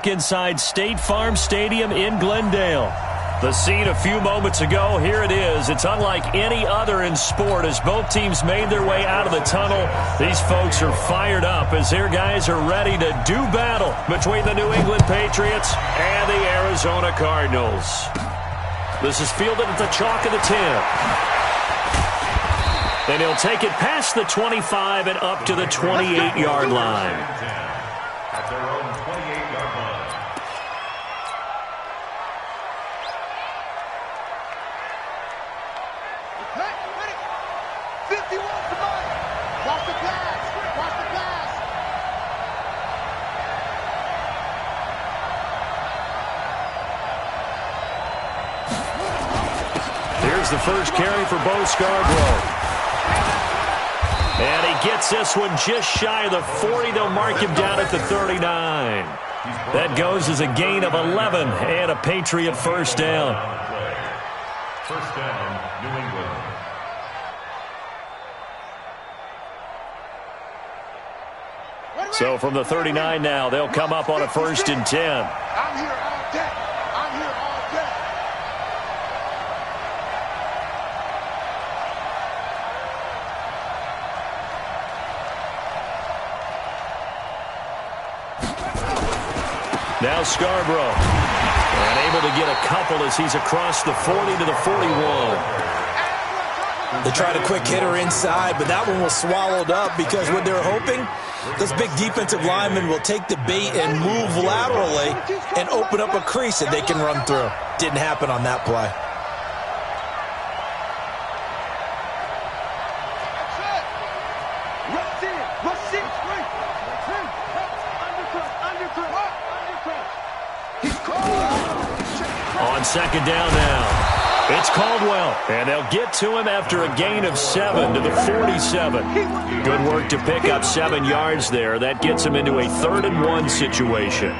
look inside State Farm Stadium in Glendale. The scene a few moments ago, here it is. It's unlike any other in sport as both teams made their way out of the tunnel. These folks are fired up as their guys are ready to do battle between the New England Patriots and the Arizona Cardinals. This is fielded at the chalk of the 10. And he'll take it past the 25 and up to the 28-yard line. At their own 28-yard line. Ready. 51 to Mike. Watch the pass. Watch the pass. Here's the first carry for Bo Scarborough. And he gets this one just shy of the 40. They'll mark him down at the 39. That goes as a gain of 11 and a Patriot first down. First down, New England. So from the 39 now, they'll come up on a 1st and 10. I'm here all day. I'm here all day. Now Scarborough. And able to get a couple as he's across the 40 to the 41. They tried a quick hitter inside, but that one was swallowed up because what they're hoping, this big defensive lineman will take the bait and move laterally and open up a crease that they can run through. Didn't happen on that play. On second down now. It's Caldwell, and they'll get to him after a gain of 7 to the 47. Good work to pick up 7 yards there. That gets him into a 3rd and 1 situation.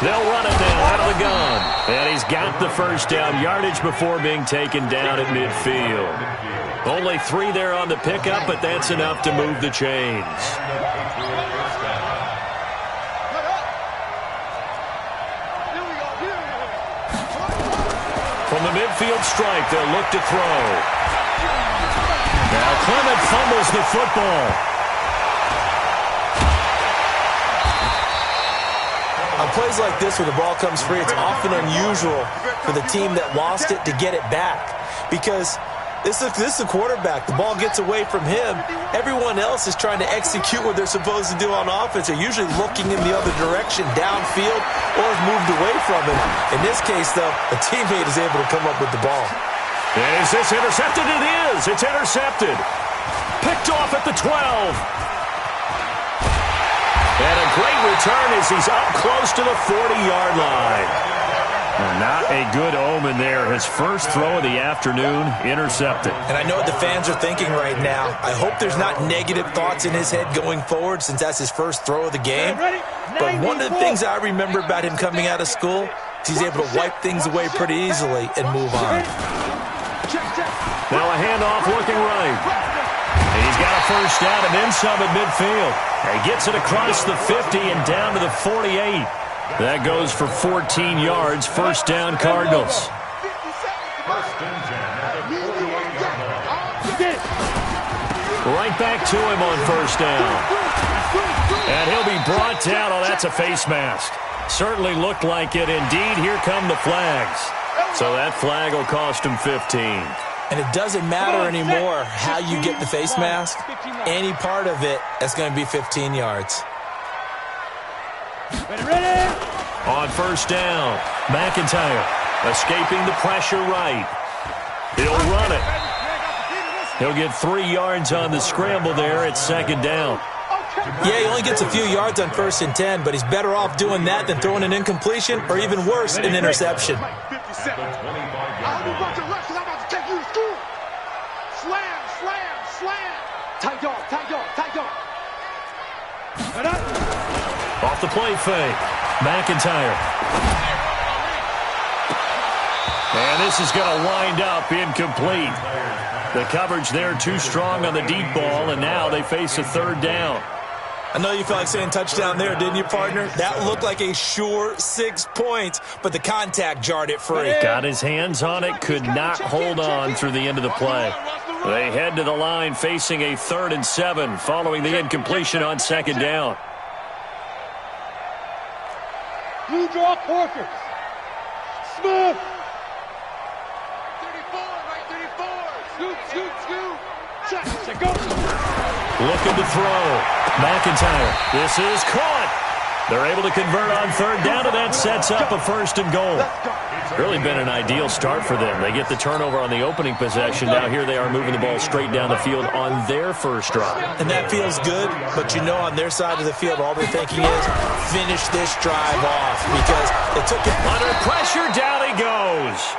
They'll run it now out of the gun. And he's got the first down yardage before being taken down at midfield. Only 3 there on the pickup, but that's enough to move the chains. From the midfield stripe, they'll look to throw. Now Clement fumbles the football. On plays like this, when the ball comes free, it's often unusual for the team that lost it to get it back. Because this is the quarterback. The ball gets away from him. Everyone else is trying to execute what they're supposed to do on offense. They're usually looking in the other direction, downfield, or has moved away from it. In this case, though, a teammate is able to come up with the ball. Is this intercepted? It is. It's intercepted. Picked off at the 12. And a great return as he's up close to the 40-yard line. Not a good omen there. His first throw of the afternoon, intercepted. And I know what the fans are thinking right now. I hope there's not negative thoughts in his head going forward since that's his first throw of the game. But one of the things I remember about him coming out of school is he's able to wipe things away pretty easily and move on. Now a handoff looking right. And he's got a first down and then some at midfield. He gets it across the 50 and down to the 48. That goes for 14 yards. First down, Cardinals. Right back to him on first down. And he'll be brought down. Oh, that's a face mask. Certainly looked like it. Indeed, here come the flags. So that flag will cost him 15. And it doesn't matter anymore how you get the face mask. Any part of it, that's going to be 15 yards. On first down, McIntyre escaping the pressure right. He'll run it. He'll get 3 yards on the scramble there at second down. Yeah, he only gets a few yards on 1st and 10, but he's better off doing that than throwing an incompletion or even worse, an interception. I'm about to rush because I'm about to take you to school. Slam, slam, slam. Tight dog, tight dog, tight dog. Off the play fake. McIntyre. And this is going to wind up incomplete. The coverage there too strong on the deep ball, and now they face a 3rd down. I know you felt like saying touchdown there, didn't you, partner? That looked like a sure 6 points, but the contact jarred it free. Got his hands on it, could not hold on through the end of the play. They head to the line facing a 3rd and 7 following the incompletion on 2nd down. Blue draw Corker. Smith. 34, right 34. Scoop, scoop, scoop. Check, go. Looking to throw. McIntyre. This is caught. They're able to convert on 3rd down, and that sets up a 1st and goal. Really been an ideal start for them. They get the turnover on the opening possession. Now here they are moving the ball straight down the field on their first drive. And that feels good, but you know on their side of the field, all they're thinking is finish this drive off because they took it. Under pressure, down he goes.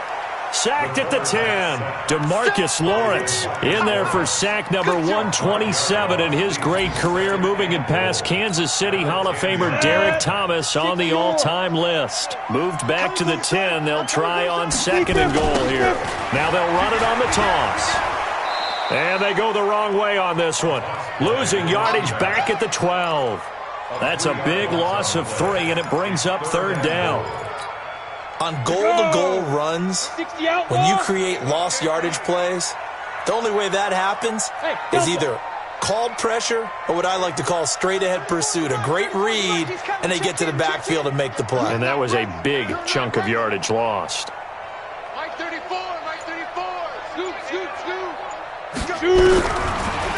Sacked at the 10. DeMarcus Lawrence in there for sack number 127 in his great career, moving it past Kansas City Hall of Famer Derek Thomas on the all-time list. Moved back to the 10. They'll try on 2nd and goal here. Now they'll run it on the toss. And they go the wrong way on this one. Losing yardage back at the 12. That's a big loss of 3, and it brings up 3rd down. On goal-to-goal runs, when you create lost yardage plays, the only way that happens is either called pressure or what I like to call straight-ahead pursuit, a great read, and they get to the backfield and make the play. And that was a big chunk of yardage lost. Right 34, right 34. Scoop, scoop, scoop.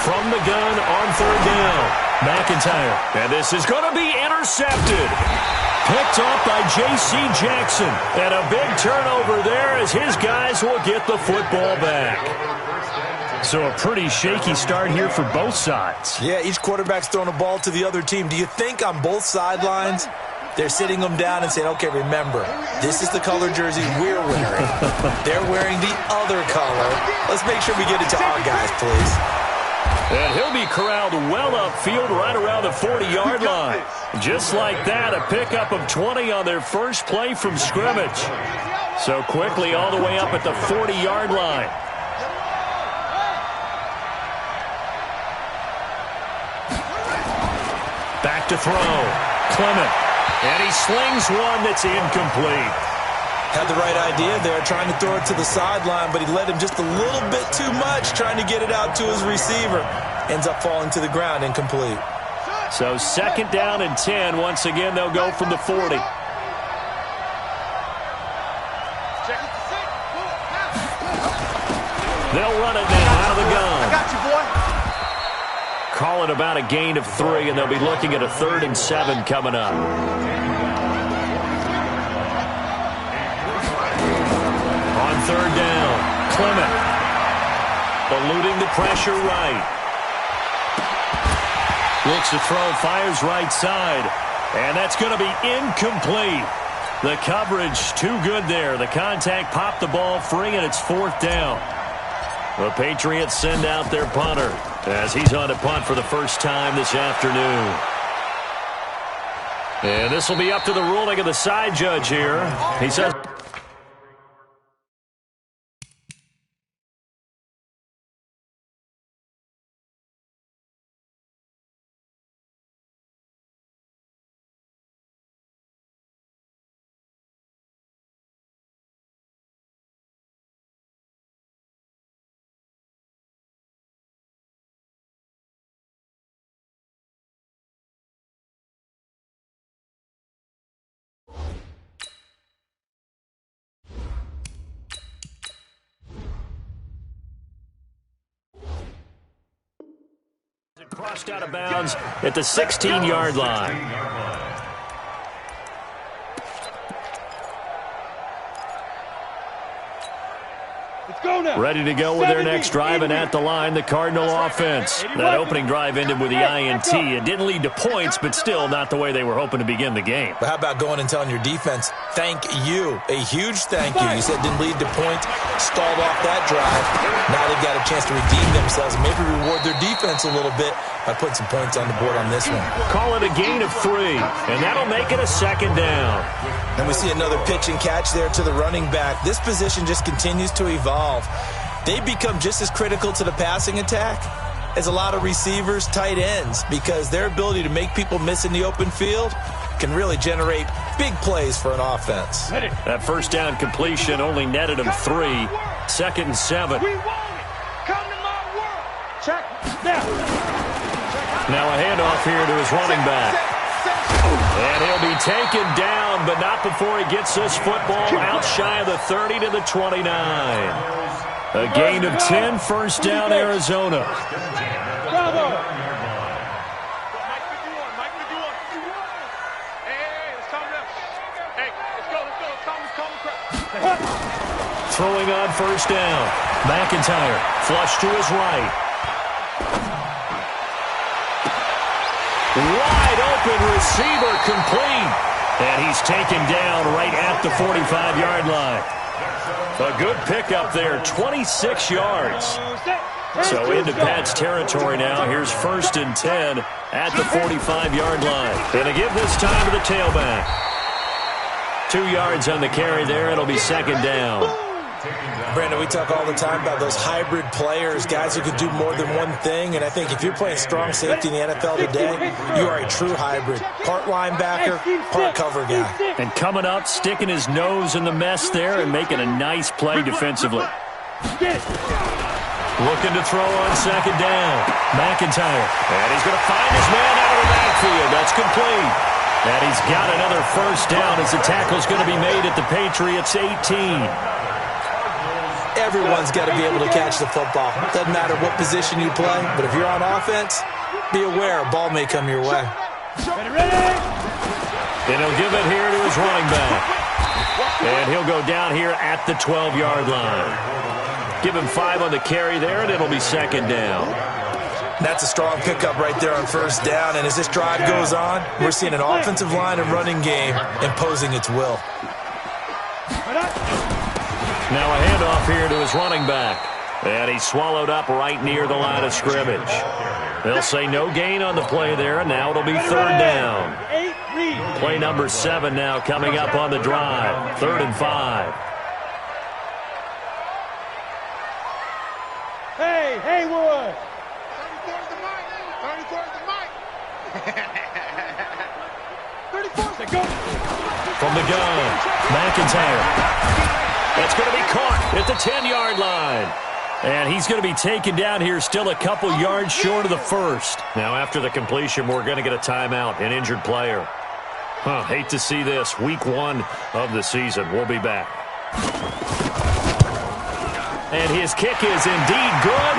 From the gun on 3rd down, McIntyre. And this is going to be intercepted. Picked off by J.C. Jackson. And a big turnover there as his guys will get the football back. So a pretty shaky start here for both sides. Yeah, each quarterback's throwing a ball to the other team. Do you think on both sidelines they're sitting them down and saying, okay, remember, this is the color jersey we're wearing. They're wearing the other color. Let's make sure we get it to our guys, please. And he'll be corralled well upfield right around the 40-yard line. Just like that, a pickup of 20 on their first play from scrimmage. So quickly all the way up at the 40-yard line. Back to throw. Clement. And he slings one that's incomplete. Had the right idea there, trying to throw it to the sideline, but he led him just a little bit too much, trying to get it out to his receiver. Ends up falling to the ground, incomplete. So 2nd down and 10. Once again, they'll go from the 40. They'll run it now out of the gun. I got you, boy. Call it about a gain of 3, and they'll be looking at a 3rd and 7 coming up. On 3rd down, Clement. Eluding the pressure right. Looks to throw, fires right side. And that's going to be incomplete. The coverage too good there. The contact popped the ball free, and it's 4th down. The Patriots send out their punter as he's on to punt for the first time this afternoon. And this will be up to the ruling of the side judge here. He says... crossed out of bounds at the 16-yard line. Let's go, ready to go with their next drive, and at the line, the Cardinal offense. That opening drive ended with the INT. It didn't lead to points, but still not the way they were hoping to begin the game. But how about going and telling your defense, thank you, a huge thank you. You said it didn't lead to points, stalled off that drive. Now they've got a chance to redeem themselves, maybe reward their defense a little bit by putting some points on the board on this one. Call it a gain of 3, and that'll make it a second down. And we see another pitch and catch there to the running back. This position just continues to evolve. They become just as critical to the passing attack as a lot of receivers, tight ends, because their ability to make people miss in the open field can really generate big plays for an offense. That first down completion only netted them 3. 2nd and 7. We want it. Come to my world. Check. Now a handoff here to his running back. And he'll be taken down, but not before he gets this football out shy of the 30 to the 29. A gain of 10, first down, Arizona. Bravo. Mike 51, Mike 51. Hey, let's calm down. Hey, let's go. Calm. Throwing on first down. McIntyre, flush to his right. Wide open receiver complete. And he's taken down right at the 45-yard line. A good pickup there, 26 yards. So into Pat's territory now. Here's 1st and 10 at the 45-yard line. And to give this time to the tailback. 2 yards on the carry there. It'll be 2nd down. Brandon, we talk all the time about those hybrid players, guys who can do more than one thing, and I think if you're playing strong safety in the NFL today, you are a true hybrid. Part linebacker, part cover guy. And coming up, sticking his nose in the mess there and making a nice play defensively. Looking to throw on 2nd down. McIntyre. And he's going to find his man out of the backfield. That's complete. And he's got another first down as the tackle's going to be made at the Patriots' 18. Everyone's got to be able to catch the football. Doesn't matter what position you play, but if you're on offense, be aware a ball may come your way. And he'll give it here to his running back. And he'll go down here at the 12-yard line. Give him 5 on the carry there, and it'll be 2nd down. That's a strong pickup right there on first down, and as this drive goes on, we're seeing an offensive line and running game imposing its will. Now a handoff here to his running back. And he's swallowed up right near the line of scrimmage. They'll say no gain on the play there, and now it'll be 3rd down. Play number 7 now coming up on the drive. 3rd and 5. Hey, Haywood. 34's the mic. 34's the mic. 34's the go. From the gun, McIntyre. That's going to be caught at the 10-yard line. And he's going to be taken down here still a couple yards short of the first. Now after the completion, we're going to get a timeout, an injured player. Hate to see this. Week 1 of the season. We'll be back. And his kick is indeed good.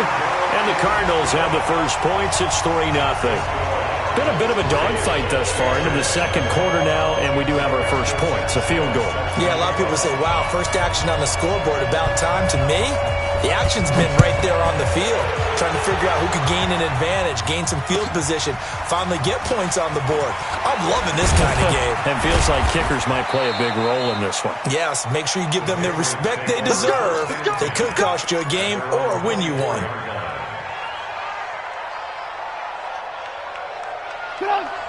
And the Cardinals have the first points. It's 3-0. Been a bit of a dogfight thus far into the 2nd quarter now, and we do have our first points, a field goal. Yeah, a lot of people say, wow, first action on the scoreboard, about time. To me, the action's been right there on the field, trying to figure out who could gain an advantage, gain some field position, finally get points on the board. I'm loving this kind of game. And feels like kickers might play a big role in this one. Yes, make sure you give them the respect they deserve. They could cost you a game or win you one.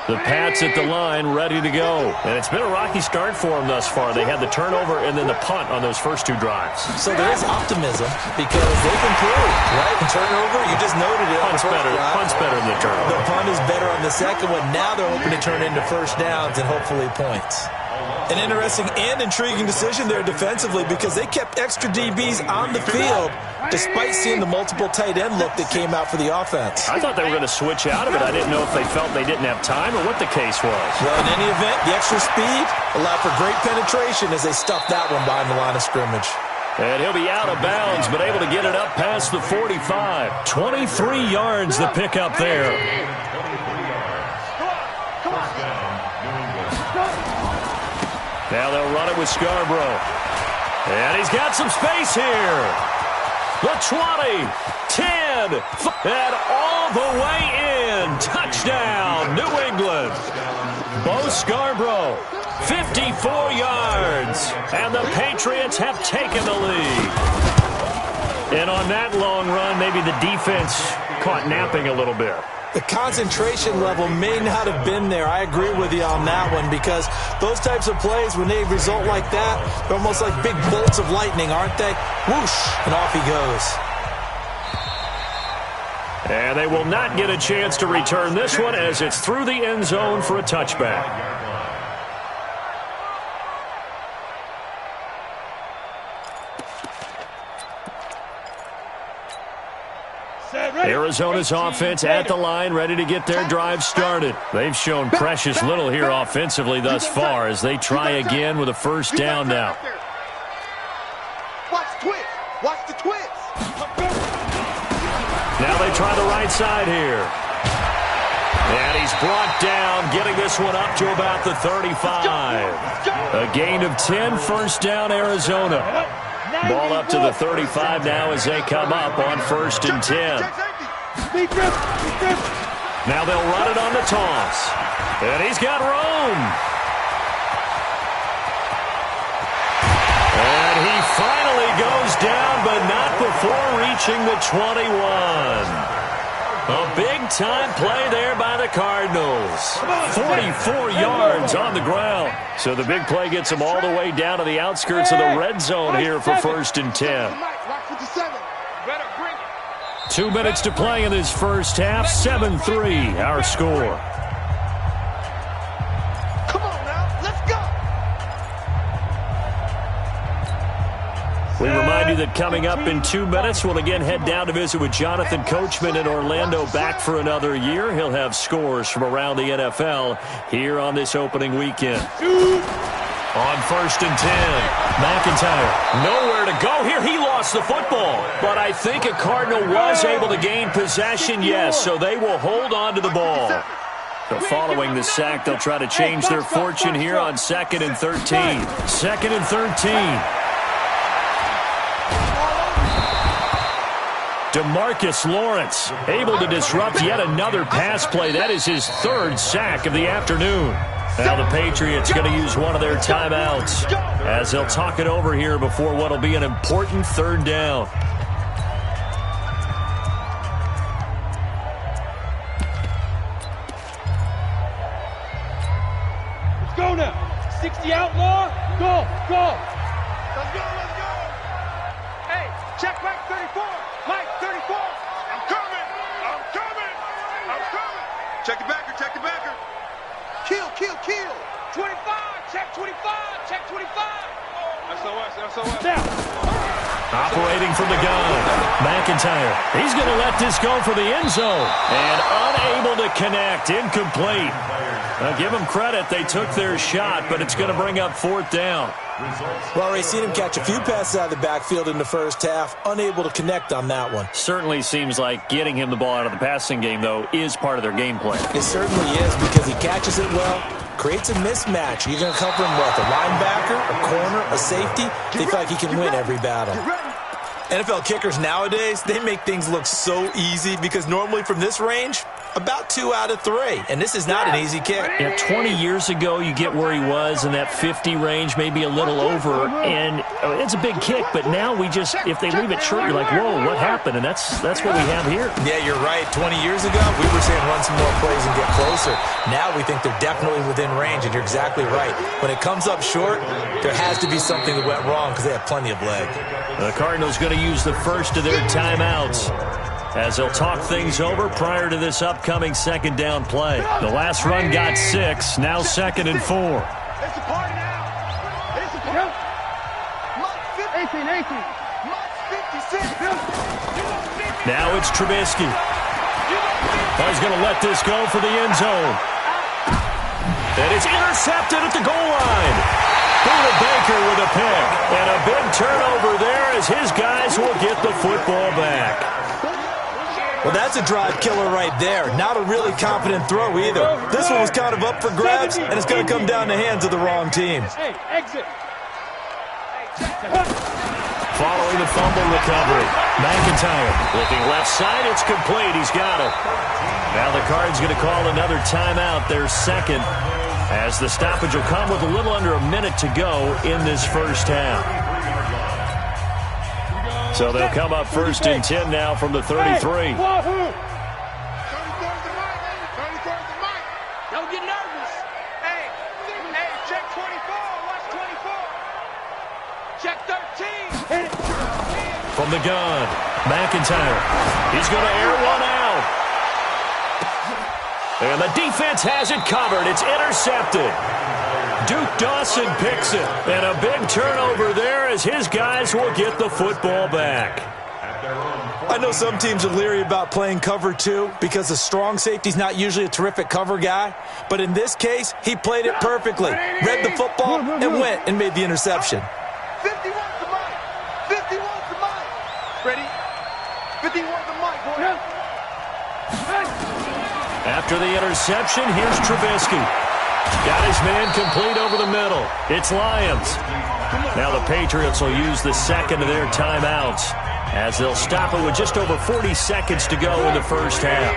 The Pats at the line, ready to go. And it's been a rocky start for them thus far. They had the turnover and then the punt on those first 2 drives. So there is optimism because they've improved, right? The turnover, you just noted it. Punt's better than the turnover. The punt is better on the second one. Now they're hoping to turn into first downs and hopefully points. An interesting and intriguing decision there defensively because they kept extra DBs on the field despite seeing the multiple tight end look that came out for the offense. I thought they were going to switch out of it. I didn't know if they felt they didn't have time or what the case was. Well, in any event, the extra speed allowed for great penetration as they stuffed that one behind the line of scrimmage. And he'll be out of bounds, but able to get it up past the 45. 23 yards the pickup there. Now they'll run it with Scarborough. And he's got some space here. the 20, 10, and all the way in. Touchdown, New England. Bo Scarborough, 54 yards, and the Patriots have taken the lead. And on that long run, maybe the defense caught napping a little bit. The concentration level may not have been there. I agree with you on that one, because those types of plays, when they result like that, they're almost like big bolts of lightning, aren't they? Whoosh, and off he goes. And they will not get a chance to return this one as it's through the end zone for a touchback. Arizona's offense at the line, ready to get their drive started. They've shown precious little here offensively thus far as they try again with a first down now. Watch the twist. Watch the twist. Now they try the right side here. And he's brought down, getting this one up to about the 35. A gain of 10, first down Arizona. Ball up to the 35 now as they come up on 1st and 10. Now they'll run it on the toss. And he's got room. And he finally goes down, but not before reaching the 21. A big-time play there by the Cardinals. 44 yards on the ground. So the big play gets them all the way down to the outskirts of the red zone here for 1st and 10. 2 minutes to play in this first half. 7-3, our score. Come on now, let's go. We remind you that coming up in 2 minutes, we'll again head down to visit with Jonathan Coachman in Orlando, back for another year. He'll have scores from around the NFL here on this opening weekend. On 1st and 10, McIntyre, nowhere to go here. He lost the football, but I think a Cardinal was able to gain possession, yes, so they will hold on to the ball. So following the sack, they'll try to change their fortune here on 2nd and 13. 2nd and 13. DeMarcus Lawrence able to disrupt yet another pass play. That is his 3rd sack of the afternoon. Now the Patriots going to use one of their timeouts as they'll talk it over here before what will be an important 3rd down. Let's go now. 60 outlaw. Go, go. Let's go, let's go. Hey, check back 34. Mike, 34. I'm coming. I'm coming. I'm coming. Check the backer. Check the backer. Kill, kill, kill. 25. Check 25. Check 25. SOS. Now. Operating from the gun, McIntyre. He's going to let this go for the end zone. And unable to connect. Incomplete. Now give them credit. They took their shot, but it's going to bring up 4th down. Well, already seen him catch a few passes out of the backfield in the first half. Unable to connect on that one. Certainly seems like getting him the ball out of the passing game, though, is part of their game plan. It certainly is, because he catches it well, creates a mismatch. You're going to cover him with a linebacker, a corner, a safety. They feel like he can win every battle. NFL kickers nowadays, they make things look so easy, because normally from this range, about 2 out of 3. And this is not an easy kick. Yeah, 20 years ago, you get where he was in that 50 range, maybe a little over, and it's a big kick. But now we just, if they leave it short, you're like, whoa, what happened? And that's what we have here. Yeah, you're right. 20 years ago, we were saying run some more plays and get closer. Now we think they're definitely within range, and you're exactly right. When it comes up short, there has to be something that went wrong, because they have plenty of leg. The Cardinals going to use the first of their timeouts as they'll talk things over prior to this upcoming 2nd down play. The last run got 6, now 2nd and 4. It's a party now. It's a party. Mark 50. 18. Mark 56. Now it's Trubisky. He's going to let this go for the end zone. And it's intercepted at the goal line. Buda Baker with a pick. And a big turnover there as his guys will get the football back. Well, that's a drive killer right there. Not a really confident throw either. This one was kind of up for grabs, and it's going to come down the hands of the wrong team. Hey, exit. Following the fumble recovery, McIntyre looking left side. It's complete. He's got it. Now the Cards going to call another timeout, their second, as the stoppage will come with a little under a minute to go in this first half. So they'll come up first and 10 now from the 33. Don't get nervous. Hey, check 24. Watch 24. Check 13. From the gun, McIntyre. He's going to air one out. And the defense has it covered. It's intercepted. Duke Dawson picks it. And a big turnover there as his guys will get the football back. I know some teams are leery about playing cover 2 because the strong safety's not usually a terrific cover guy. But in this case, he played it perfectly. Read the football and went and made the interception. 51 to Mike. 51 to Mike. Ready? 51 to Mike, boy. After the interception, here's Trubisky. Got his man complete over the middle. It's Lions. Now the Patriots will use the second of their timeouts as they'll stop it with just over 40 seconds to go in the first half.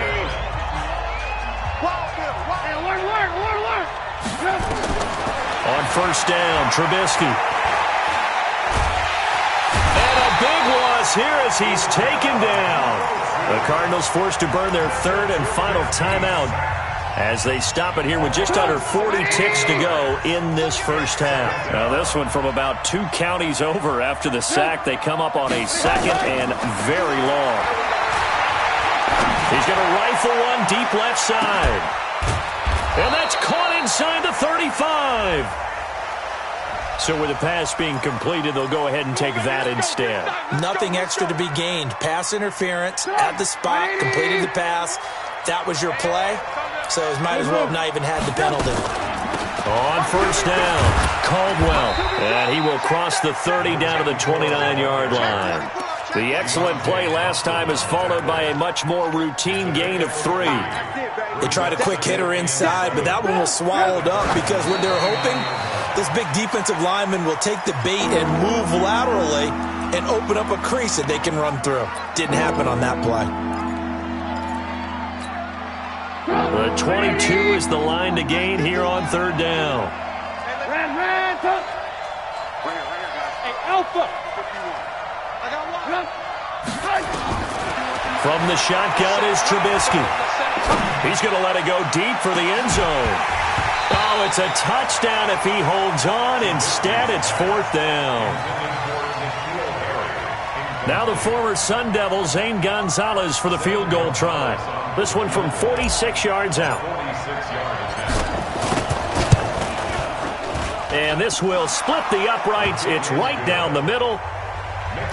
On first down, Trubisky. And a big loss here as he's taken down. The Cardinals forced to burn their third and final timeout as they stop it here with just under 40 ticks to go in this first half. Now this one from about 2 counties over after the sack. They come up on a second and very long. He's going to rifle one deep left side. And that's caught inside the 35. So with the pass being completed, they'll go ahead and take that instead. Nothing extra to be gained. Pass interference at the spot, completed the pass. That was your play, so it might as well have not even had the penalty. On first down, Caldwell. And he will cross the 30 down to the 29-yard line. The excellent play last time is followed by a much more routine gain of 3. They tried a quick hitter inside, but that one was swallowed up because what they're hoping, this big defensive lineman will take the bait and move laterally and open up a crease that they can run through. Didn't happen on that play. The 22 is the line to gain here on third down. From the shotgun is Trubisky. He's going to let it go deep for the end zone. Oh, it's a touchdown if he holds on. Instead, it's fourth down. Now the former Sun Devil, Zane Gonzalez, for the field goal try. This one from 46 yards out. And this will split the uprights. It's right down the middle.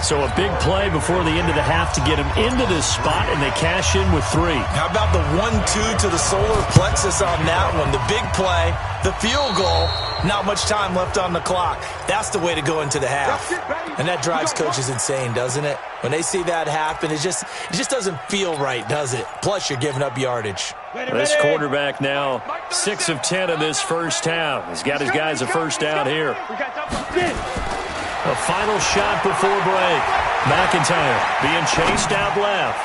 So a big play before the end of the half to get him into this spot, and they cash in with 3. How about the 1-2 to the solar plexus on that one? The big play, the field goal, not much time left on the clock. That's the way to go into the half. And that drives coaches insane, doesn't it? When they see that happen, it just doesn't feel right, does it? Plus, you're giving up yardage. This quarterback now 6 of 10 in this first half. He's got his guys a first down here. A final shot before break. McIntyre being chased out left.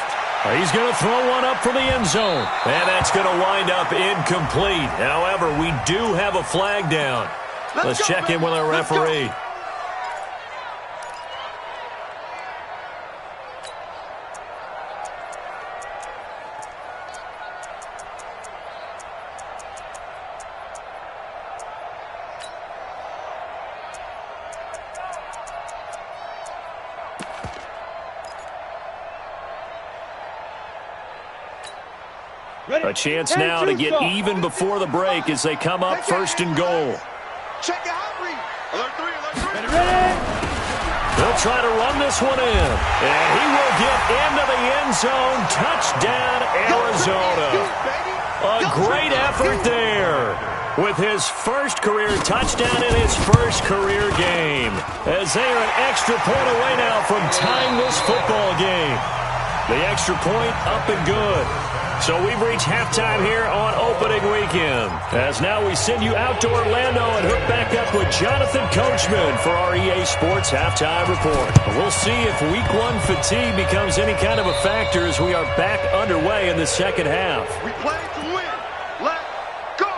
He's going to throw one up for the end zone. And that's going to wind up incomplete. However, we do have a flag down. Let's check in with our referee. A chance now to get even before the break as they come up first and goal. Check it out, Reed. Alert 3, alert 3. They'll try to run this one in. And he will get into the end zone. Touchdown, Arizona. A great effort there with his first career touchdown in his first career game. As they are an extra point away now from tying this football game. The extra point up and good. So we've reached halftime here on opening weekend. As now we send you out to Orlando and hook back up with Jonathan Coachman for our EA Sports Halftime Report. We'll see if Week 1 fatigue becomes any kind of a factor as we are back underway in the second half. We play to win. Let's go.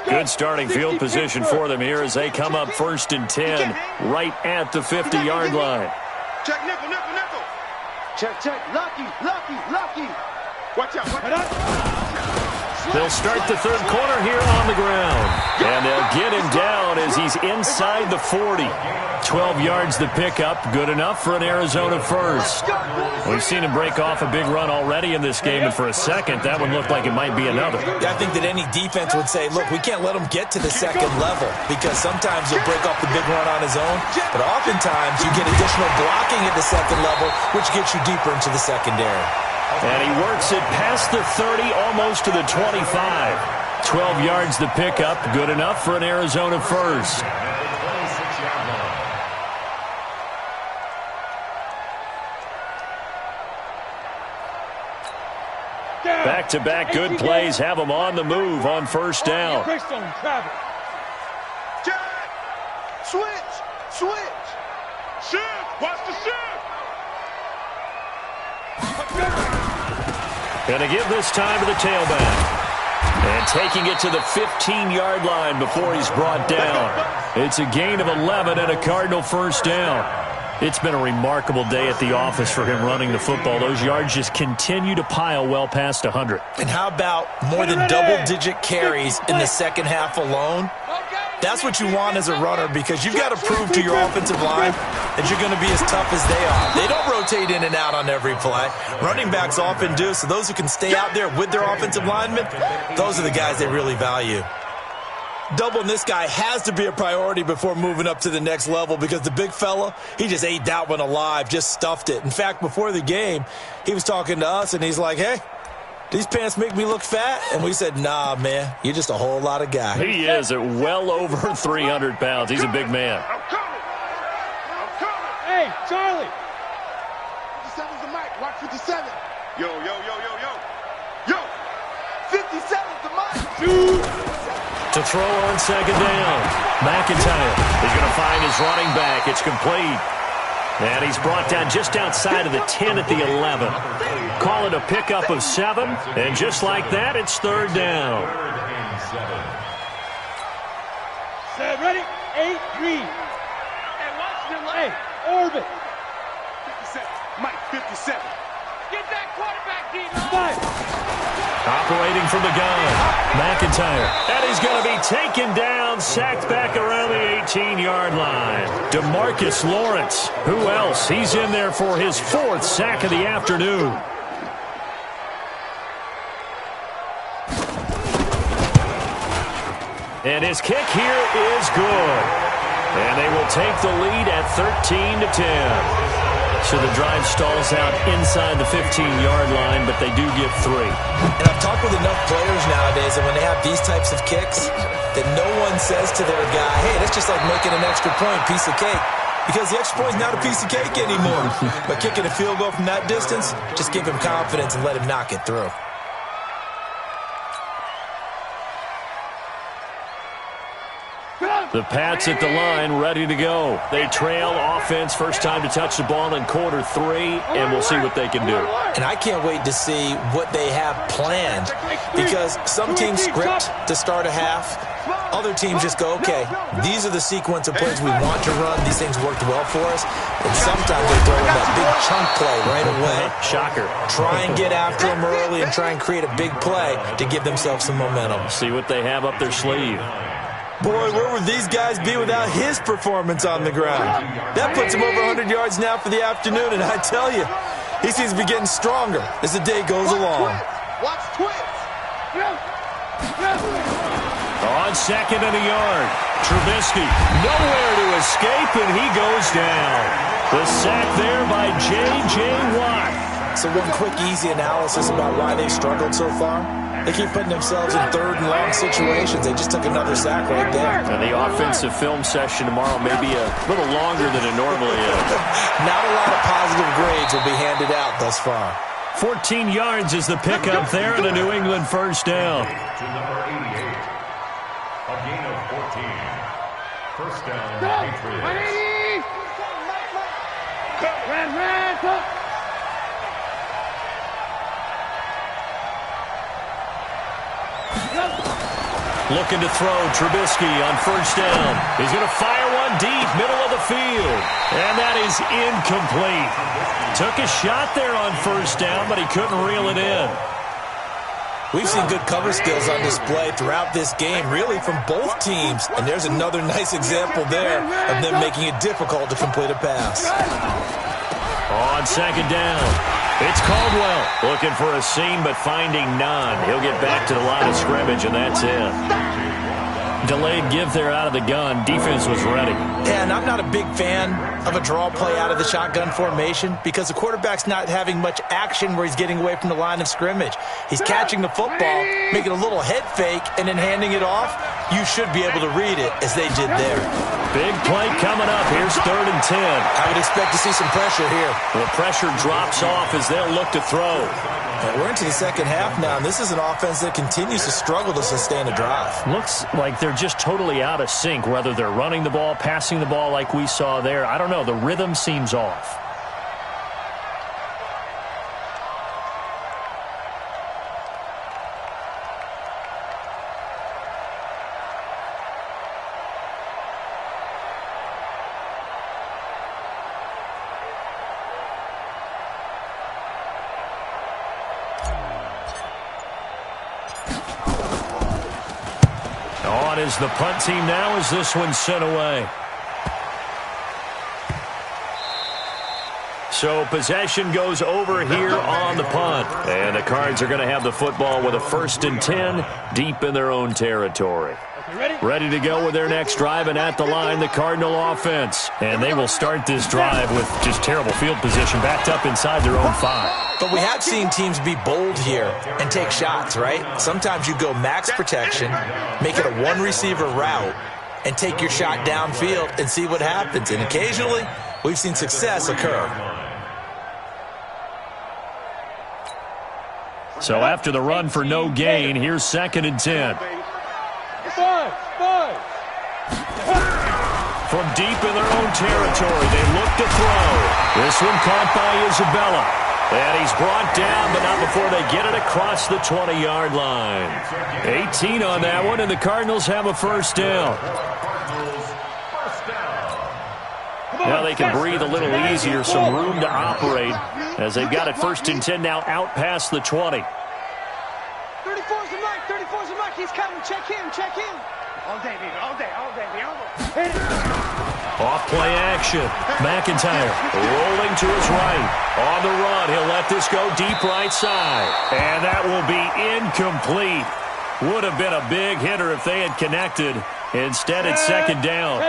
Good starting field position for them here as they come up 1st and 10 right at the 50-yard line. Check nickel, nickel, nickel. Check. Lucky. Watch out. They'll start the third quarter here on the ground. And they'll get him down as he's inside the 40. 12 yards the pickup, good enough for an Arizona first. We've seen him break off a big run already in this game, and for a second, that one looked like it might be another. Yeah, I think that any defense would say, look, we can't let him get to the second level because sometimes he'll break off the big run on his own, but oftentimes you get additional blocking at the second level, which gets you deeper into the secondary. And he works it past the 30, almost to the 25. 12 yards the pickup, good enough for an Arizona first. Back-to-back good plays have them on the move on first down. Check. Switch. Shift. Watch the shift. Going to give this time to the tailback. And taking it to the 15-yard line before he's brought down. It's a gain of 11 and a Cardinal first down. It's been a remarkable day at the office for him running the football. Those yards just continue to pile well past 100. And how about more than double-digit carries in the second half alone? That's what you want as a runner because you've got to prove to your offensive line that you're going to be as tough as they are. They don't rotate in and out on every play. Running backs often do, so those who can stay out there with their offensive linemen, those are the guys they really value. Doubling this guy has to be a priority before moving up to the next level because the big fella, he just ate that one alive, just stuffed it. In fact, before the game, he was talking to us, and he's like, hey, these pants make me look fat? And we said, nah, man, you're just a whole lot of guy. He is at well over 300 pounds. He's a big man. I'm coming. Hey, Charlie. 57's the mic. Watch 57. Yo. 57's the mic. To throw on second down. McIntyre is going to find his running back. It's complete. And he's brought down just outside of the 10 at the 11. Call it a pickup of 7. And just like that, it's third down. Set, ready? 8, read. Hey, watch your Hey, line. orbit. 57. Mike, 57. Get that quarterback, D-line. 5. Operating from the gun, McIntyre. And he's going to be taken down, sacked back around the 18-yard line. DeMarcus Lawrence. Who else? He's in there for his 4th sack of the afternoon. And his kick here is good. And they will take the lead at 13-10. So the drive stalls out inside the 15-yard line, but they do get 3. And I've talked with enough players nowadays that when they have these types of kicks, that no one says to their guy, hey, that's just like making an extra point, piece of cake. Because the extra point is not a piece of cake anymore. But kicking a field goal from that distance, just give him confidence and let him knock it through. The Pats at the line, ready to go. They trail offense, first time to touch the ball in quarter 3, and we'll see what they can do. And I can't wait to see what they have planned because some teams script to start a half. Other teams just go, okay, these are the sequence of plays we want to run. These things worked well for us. And sometimes they throw in that big chunk play right away. Shocker. Try and get after them early and try and create a big play to give themselves some momentum. See what they have up their sleeve. Boy, where would these guys be without his performance on the ground? That puts him over 100 yards now for the afternoon, and I tell you, he seems to be getting stronger as the day goes along. Watch twits. On second and a yard, Trubisky nowhere to escape, and he goes down. The sack there by J.J. Watt. So one quick, easy analysis about why they've struggled so far. They keep putting themselves in third and long situations. They just took another sack right there. And the offensive film session tomorrow may be a little longer than it normally is. Not a lot of positive grades will be handed out thus far. 14 yards is the pickup there and a New England first down. To number 88. A gain of 14. First down, Patriots. Looking to throw, Trubisky on first down. He's going to fire one deep, middle of the field. And that is incomplete. Took a shot there on first down, but he couldn't reel it in. We've seen good cover skills on display throughout this game, really from both teams. And there's another nice example there of them making it difficult to complete a pass. On second down, it's Caldwell looking for a seam but finding none. He'll get back to the line of scrimmage, and that's it. Delayed give there out of the gun. Defense was ready. Yeah, and I'm not a big fan of a draw play out of the shotgun formation because the quarterback's not having much action where he's getting away from the line of scrimmage. He's catching the football, making a little head fake, and then handing it off. You should be able to read it as they did there. Big play coming up. Here's 3rd and 10. I would expect to see some pressure here. The pressure drops off as they'll look to throw. And we're into the second half now, and this is an offense that continues to struggle to sustain a drive. Looks like they're just totally out of sync, whether they're running the ball, passing the ball like we saw there. I don't know. The rhythm seems off. On is the punt team now as this one's sent away. So possession goes over here on the punt. And the Cards are going to have the football with a 1st and 10 deep in their own territory. Ready to go with their next drive, and at the line, the Cardinal offense. And they will start this drive with just terrible field position, backed up inside their own 5. But we have seen teams be bold here and take shots, right? Sometimes you go max protection, make it a one-receiver route, and take your shot downfield and see what happens. And occasionally, we've seen success occur. So after the run for no gain, here's 2nd and 10. From deep in their own territory, they look to throw. This one caught by Isabella. And he's brought down, but not before they get it across the 20-yard line. 18 on that one, and the Cardinals have a first down. Now they can breathe a little easier, some room to operate as they've got it 1st and 10 now out past the 20. 34's the Mike, 34's the Mike. He's coming. Check him, check him. All day, baby, all day, all day, baby. Off play action. McIntyre rolling to his right. On the run, he'll let this go deep right side. And that will be incomplete. Would have been a big hitter if they had connected. Instead, it's 2nd down.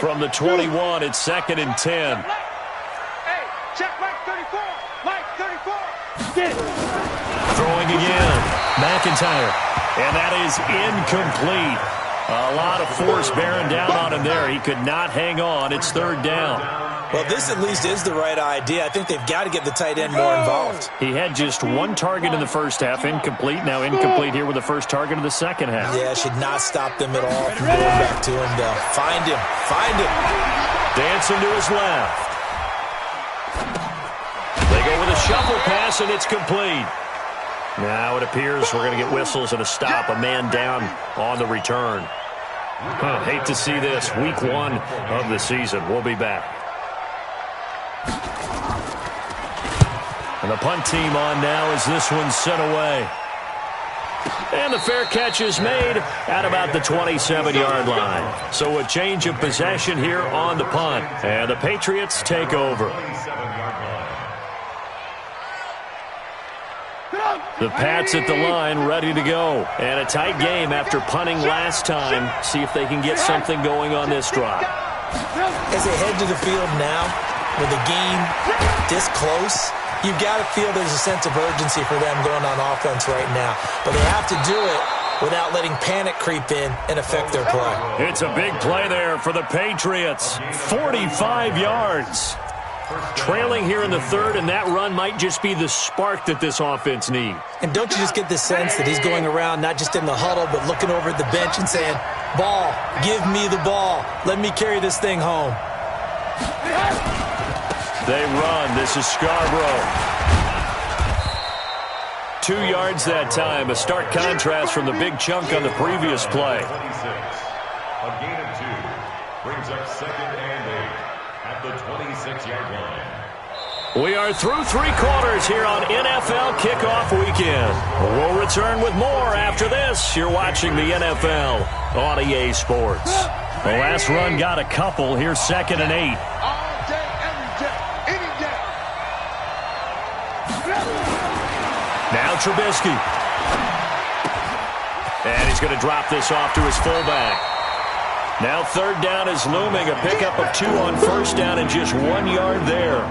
From the 21, it's 2nd and 10. Hey, check Mike 34. Mike 34. Get it. Throwing again. McIntyre. And that is incomplete. A lot of force bearing down on him there. He could not hang on. It's 3rd down. Well, this at least is the right idea. I think they've got to get the tight end more involved. He had just 1 target in the first half, incomplete. Now incomplete here with the first target of the second half. Yeah, should not stop them at all from going back to him, though. Find him. Find him. Dancing to his left. They go with a shuffle pass, and it's complete. Now it appears we're going to get whistles and a stop. A man down on the return. Hate to see this. Week 1 of the season. We'll be back. And the punt team on now as this one's sent away. And the fair catch is made at about the 27-yard line. So a change of possession here on the punt. And the Patriots take over. The Pats at the line ready to go. And a tight game after punting last time. See if they can get something going on this drive. As they head to the field now, with the game this close, You've got to feel there's a sense of urgency for them going on offense right now. But they have to do it without letting panic creep in and affect their play. It's a big play there for the Patriots. 45 yards. Trailing here in the third, and that run might just be the spark that this offense needs. And don't you just get the sense that he's going around not just in the huddle, but looking over at the bench and saying, ball, give me the ball. Let me carry this thing home. They run. This is Scarborough. 2 yards that time. A stark contrast from the big chunk on the previous play. 26. A gain of 2 brings up 2nd and 8 at the 26-yard line. We are through 3 quarters here on NFL Kickoff Weekend. We'll return with more after this. You're watching the NFL on EA Sports. The last run got a couple. Here's 2nd and 8. All day, every day, any day. Now Trubisky. And he's going to drop this off to his fullback. Now 3rd down is looming. A pickup of 2 on 1st down and just 1 yard there.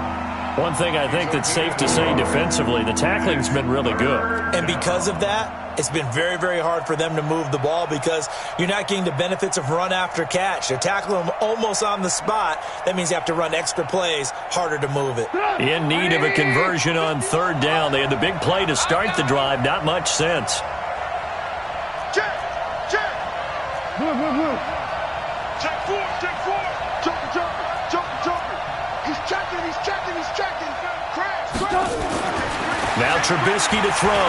One thing I think that's safe to say defensively, the tackling's been really good. And because of that, it's been very, very hard for them to move the ball because you're not getting the benefits of run after catch. They're tackling them almost on the spot. That means you have to run extra plays, harder to move it. In need of a conversion on 3rd down. They had the big play to start the drive. Not much sense. Check. Check 4. Joker. He's checking. Crash. Now Trubisky to throw.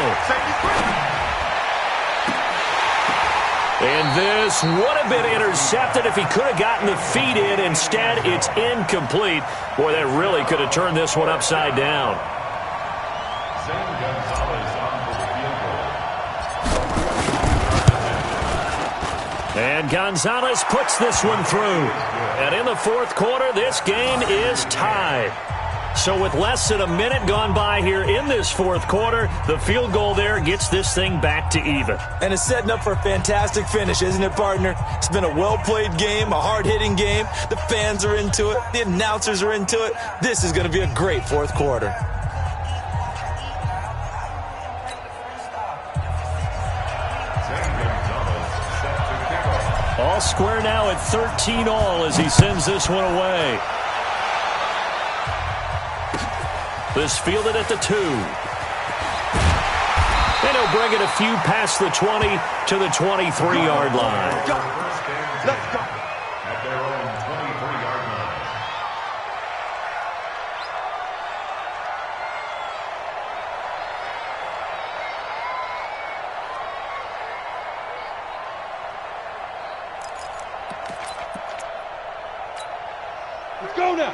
And this would have been intercepted if he could have gotten the feet in. Instead, it's incomplete. Boy, that really could have turned this one upside down. And Gonzalez puts this one through. And in the 4th quarter, this game is tied. So with less than a minute gone by here in this 4th quarter, the field goal there gets this thing back to even. And it's setting up for a fantastic finish, isn't it, partner? It's been a well-played game, a hard-hitting game. The fans are into it. The announcers are into it. This is going to be a great 4th quarter. All square now at 13-all as he sends this one away. This fielded at the 2. And he'll bring it a few past the 20 to the 23-yard line. Let's go. At their own 23-yard line.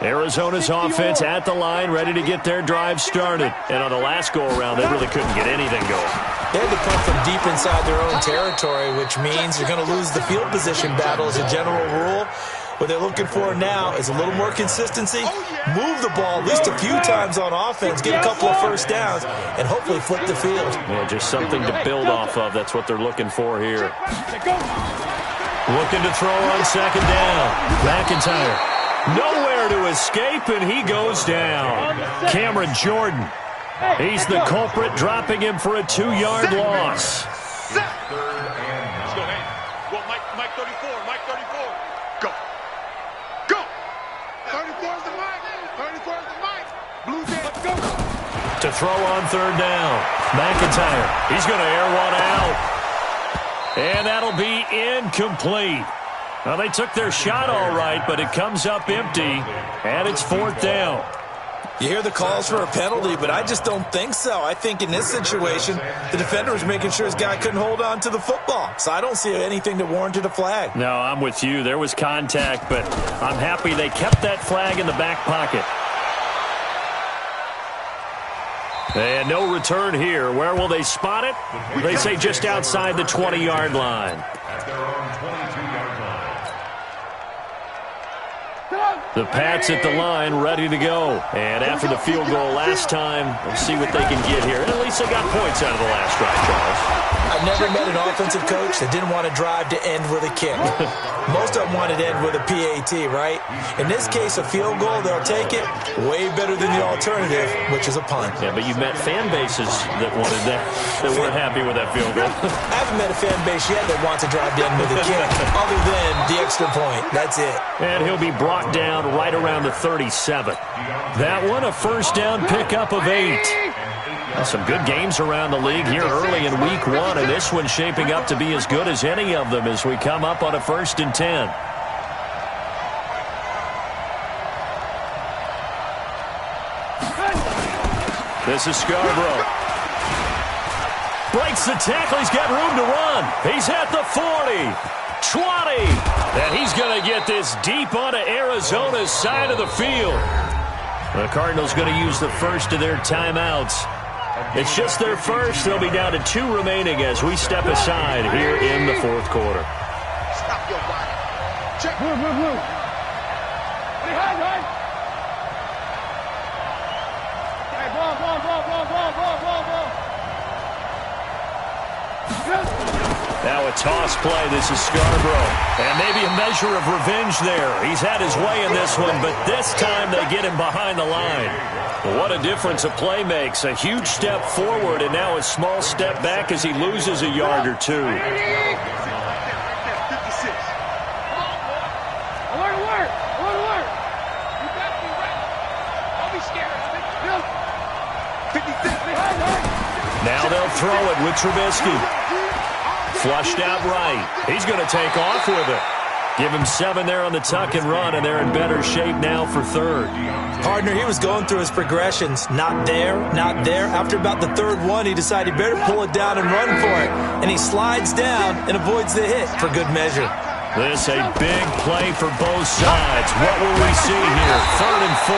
Arizona's offense at the line, ready to get their drive started. And on the last go-around, they really couldn't get anything going. They had to come from deep inside their own territory, which means you're going to lose the field position battle as a general rule. What they're looking for now is a little more consistency, move the ball at least a few times on offense, get a couple of 1st downs, and hopefully flip the field. Yeah, just something to build off of. That's what they're looking for here. Looking to throw on 2nd down. McIntyre. Nowhere to escape, and he goes down. Cameron Jordan. He's the culprit, dropping him for a 2-yard loss. Let's go, hey. Well, Mike 34. Go. 34's the Mike. Blue Jay, let's go. To throw on 3rd down. McIntyre. He's going to air one out. And that'll be incomplete. Well, they took their shot all right, but it comes up empty, and it's 4th down. You hear the calls for a penalty, but I just don't think so. I think in this situation, the defender was making sure his guy couldn't hold on to the football. So I don't see anything that warranted a flag. No, I'm with you. There was contact, but I'm happy they kept that flag in the back pocket. And no return here. Where will they spot it? They say just outside the 20-yard line. At their own 22-yard line. The Pats at the line, ready to go. And after the field goal last time, we'll see what they can get here. And at least they got points out of the last drive, Charles. I've never met an offensive coach that didn't want to drive to end with a kick. Most of them wanted to end with a PAT, right? In this case, a field goal, they'll take it way better than the alternative, which is a punt. Yeah, but you've met fan bases that wanted that weren't happy with that field goal. I haven't met a fan base yet that wants to drive to end with a kick, other than the extra point. That's it. And he'll be brought down right around the 37. That one, a first down pickup of 8. Some good games around the league here early in week 1, and this one's shaping up to be as good as any of them as we come up on a 1st and 10. This is Scarborough. Breaks the tackle. He's got room to run. He's at the 40, 20, and he's going to get this deep onto Arizona's side of the field. The Cardinals going to use the first of their timeouts. It's just their first. They'll be down to 2 remaining as we step aside here in the 4th quarter. Stop your body. Check. Blue. Hide. Hey, ball. Now a toss play. This is Scarborough. And maybe a measure of revenge there. He's had his way in this one, but this time they get him behind the line. What a difference a play makes. A huge step forward and now a small step back as he loses a yard or 2. Alert. You got me right. Don't be scared. 56. Now they'll throw it with Trubisky. Flushed out right. He's going to take off with it. Give him 7 there on the tuck and run, and they're in better shape now for 3rd. Partner, he was going through his progressions. Not there. After about the 3rd one, he decided he better pull it down and run for it. And he slides down and avoids the hit for good measure. This a big play for both sides. What will we see here? 3rd and 4.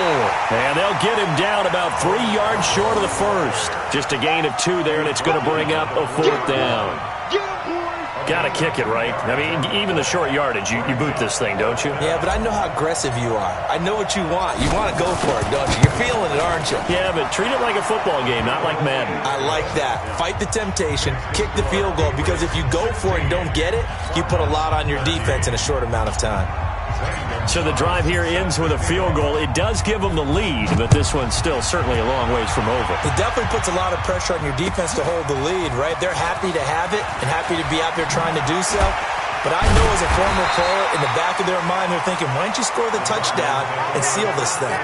And they'll get him down about 3 yards short of the first. Just a gain of 2 there, and it's going to bring up a 4th down. Got to kick it, right? I mean, even the short yardage, you boot this thing, don't you? Yeah, but I know how aggressive you are. I know what you want. You want to go for it, don't you? You're feeling it, aren't you? Yeah, but treat it like a football game, not like Madden. I like that. Fight the temptation, kick the field goal, because if you go for it and don't get it, you put a lot on your defense in a short amount of time. So the drive here ends with a field goal. It does give them the lead, but this one's still certainly a long ways from over. It definitely puts a lot of pressure on your defense to hold the lead, right? They're happy to have it and happy to be out there trying to do so. But I know as a former player, in the back of their mind, they're thinking, why don't you score the touchdown and seal this thing?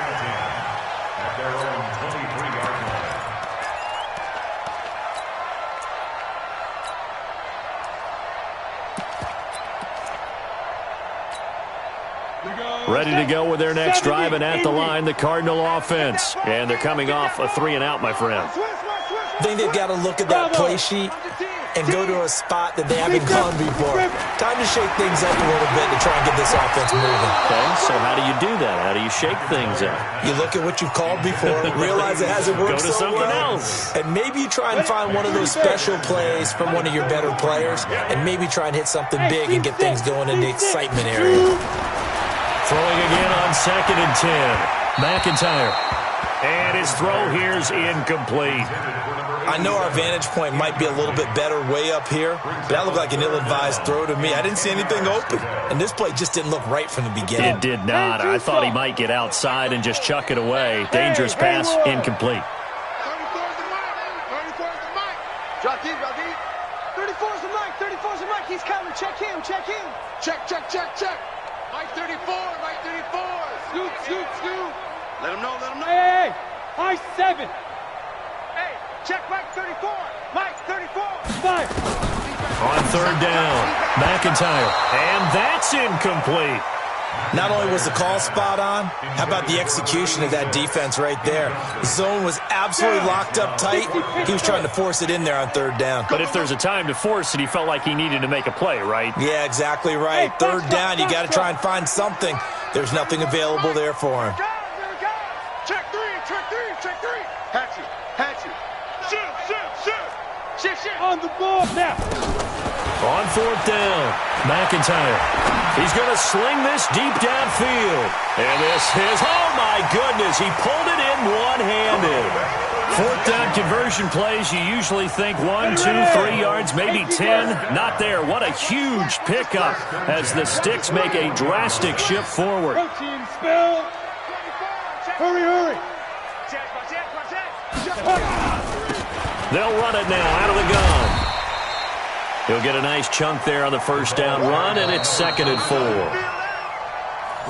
Ready to go with their next drive, and at the line, the Cardinal offense. And they're coming off a 3-and-out, my friend. I think they've got to look at that play sheet and go to a spot that they haven't gone before. Time to shake things up a little bit to try and get this offense moving. Okay, so how do you do that? How do you shake things up? You look at what you've called before, realize it hasn't worked Go to so something well, else. and maybe you try and find one of those special plays from one of your better players, and maybe try and hit something big and get things going in the excitement area. Throwing again on 2nd and 10. McIntyre. And his throw here's incomplete. I know our vantage point might be a little bit better way up here, but that looked like an ill-advised throw to me. I didn't see anything open, and this play just didn't look right from the beginning. It did not. I thought he might get outside and just chuck it away. Dangerous pass, incomplete. 34's the Mike. 34's the Mike. Drop deep. 34's the Mike. 34's the Mike. He's coming. Check him. Check. Mike 34. Scoot. Let him know. Hey. High 7. Hey, check Mike 34. Mike 34. 5. On 3rd down, McIntyre. And that's incomplete. Not only was the call spot on, how about the execution of that defense right there? The zone was absolutely locked up tight. He was trying to force it in there on 3rd down. But if there's a time to force it, he felt like he needed to make a play, right? Yeah, exactly right. 3rd down, you got to try and find something. There's nothing available there for him. Check three. Hatch you. Shoot. On the ball now. On 4th down, McIntyre. He's going to sling this deep downfield. And this is, oh my goodness, he pulled it in one-handed. Fourth down conversion plays, you usually think 1, 2, 3 yards, maybe 10. Not there. What a huge pickup as the Sticks make a drastic shift forward. Protein spill. Hurry, hurry. They'll run it now out of the gun. He'll get a nice chunk there on the first down run, and it's 2nd and 4.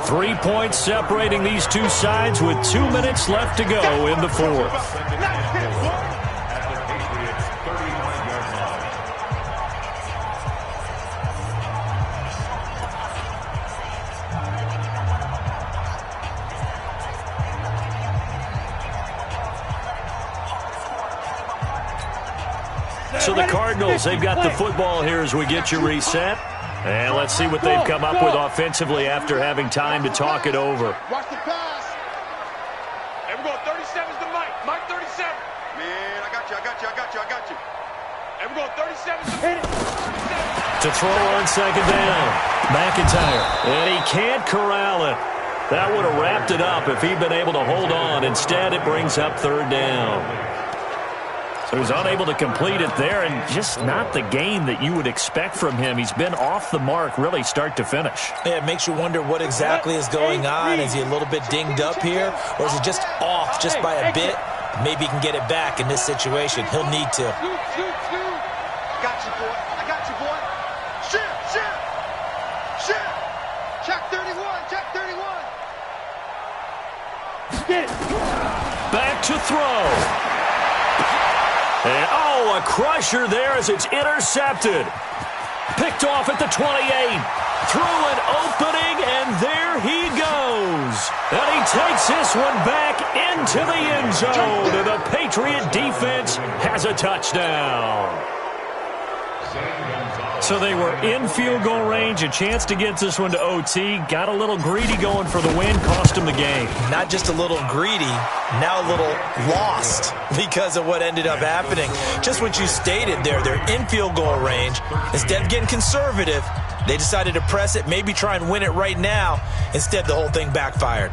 3 points separating these two sides with 2 minutes left to go in the fourth. So the Cardinals, they've got the football here as we get you reset. And let's see what they've come up with offensively after having time to talk it over. Watch the pass. Hey, we're going 37's to Mike. Mike 37. Man, I got you. Hey, we're going 37's to hit it. To throw on second down. McIntyre. And he can't corral it. That would have wrapped it up if he'd been able to hold on. Instead, it brings up 3rd down. So he's unable to complete it there, and just not the game that you would expect from him. He's been off the mark really start to finish. Yeah, it makes you wonder what exactly is going on. Is he a little bit dinged up here, or is he just off just by a bit? Maybe he can get it back in this situation. He'll need to. I got you, boy. Shift. Check 31. Get it. Back to throw. And, oh, a crusher there as it's intercepted. Picked off at the 28. Through an opening, and there he goes. And he takes this one back into the end zone. And the Patriot defense has a touchdown. So they were in field goal range, a chance to get this one to OT. Got a little greedy going for the win, cost him the game. Not just a little greedy, now a little lost because of what ended up happening. Just what you stated there, they're in field goal range. Instead of getting conservative, they decided to press it, maybe try and win it right now. Instead, the whole thing backfired.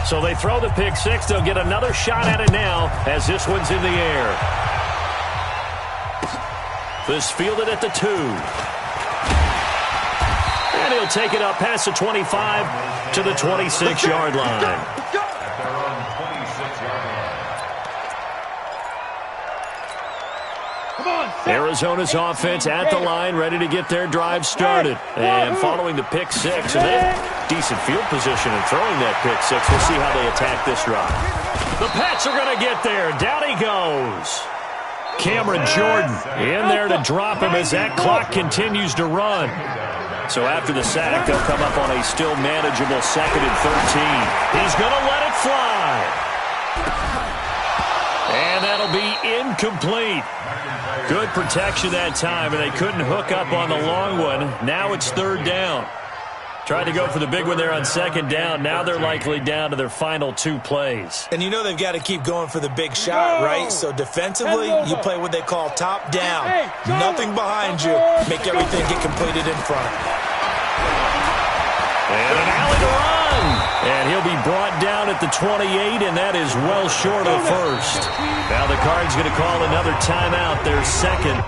So they throw the pick six. They'll get another shot at it now as this one's in the air. This fielded at the 2. And he'll take it up past the 25 to the 26-yard line. Arizona's offense at the line, ready to get their drive started. And following the pick six, and they have decent field position in throwing that pick six. We'll see how they attack this drive. The Pats are going to get there. Down he goes. Cameron Jordan in there to drop him as that clock continues to run. So after the sack, they'll come up on a still manageable 2nd and 13. He's going to let it fly. And that'll be incomplete. Good protection that time, and they couldn't hook up on the long one. Now it's 3rd down. Tried to go for the big one there on 2nd down. Now they're likely down to their final 2 plays. And you know they've got to keep going for the big shot, right? So defensively, you play what they call top down. Nothing behind you. Make everything get completed in front. And an alley to run. And he'll be brought down at the 28, and that is well short of the first. Now the Cards going to call another timeout, their second.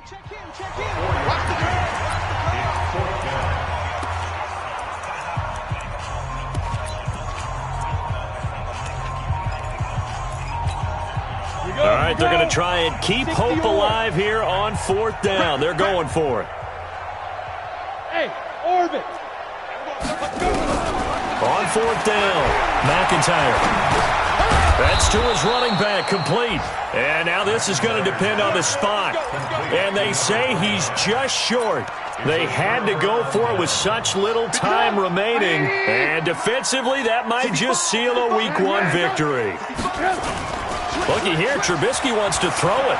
Check in. Watch the curve. All right, they're going to try and keep hope alive here on 4th down. They're going for it. Hey, orbit. On 4th down. McIntyre. That's to his running back, complete. And now this is going to depend on the spot. And they say he's just short. They had to go for it with such little time remaining. And defensively, that might just seal a Week 1 victory. Looky here, Trubisky wants to throw it.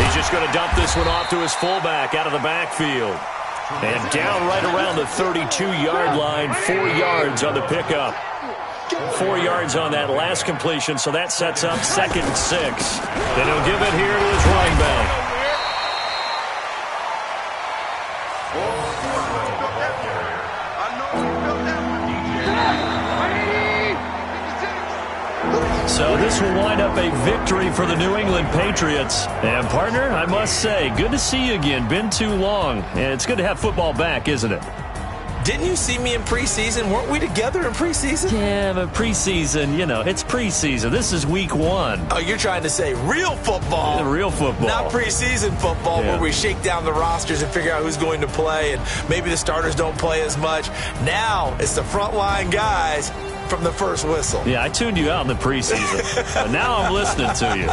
He's just going to dump this one off to his fullback out of the backfield. And down right around the 32-yard line, 4 yards on the pickup. 4 yards on that last completion, so that sets up 2nd and 6. Then he'll give it here to his running back. So this will wind up a victory for the New England Patriots. And, partner, I must say, good to see you again. Been too long. And it's good to have football back, isn't it? Didn't you see me in preseason? Weren't we together in preseason? Yeah, but preseason, you know, it's preseason. This is Week 1. Oh, you're trying to say real football. Yeah, real football. Not preseason football where we shake down the rosters and figure out who's going to play, and maybe the starters don't play as much. Now it's the frontline guys from the first whistle. Yeah, I tuned you out in the preseason. But now I'm listening to you.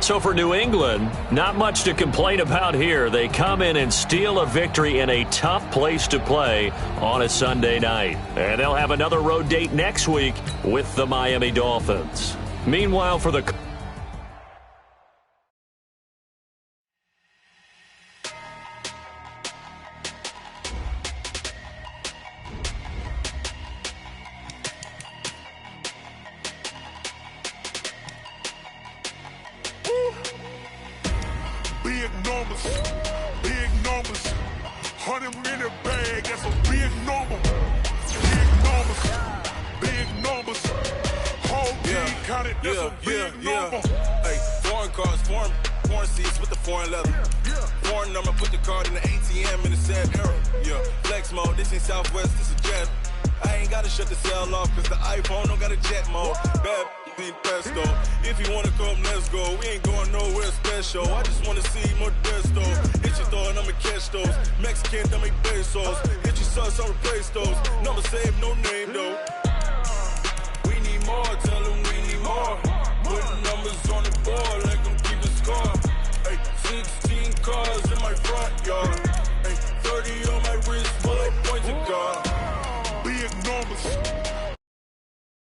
So for New England, not much to complain about here. They come in and steal a victory in a tough place to play on a Sunday night. And they'll have another road date next week with the Miami Dolphins. Meanwhile, for the... Big numbers, 100 in the bag, that's a big number. Big numbers, whole team counted, that's a big number. Hey, foreign cars, foreign seats with the foreign leather. Foreign number, put the card in the ATM in the sad era. Yeah, flex mode, this ain't Southwest, this is jet. I ain't gotta shut the cell off, cause the iPhone don't got a jet mode. Bad ain't pesto. If you wanna come, let's go. We ain't going nowhere special. I just wanna see Modesto. Hit your thought, I'ma catch those. Mexican, don't make pesos. Hit your sus, I'll replace those. Number saved, no name though. We need more, tell them we need more. Putting numbers on the board like I'm keeping score. Hey, 16 cars in my front yard. Hey, 30 on my wrist, full of points of God. Big numbers.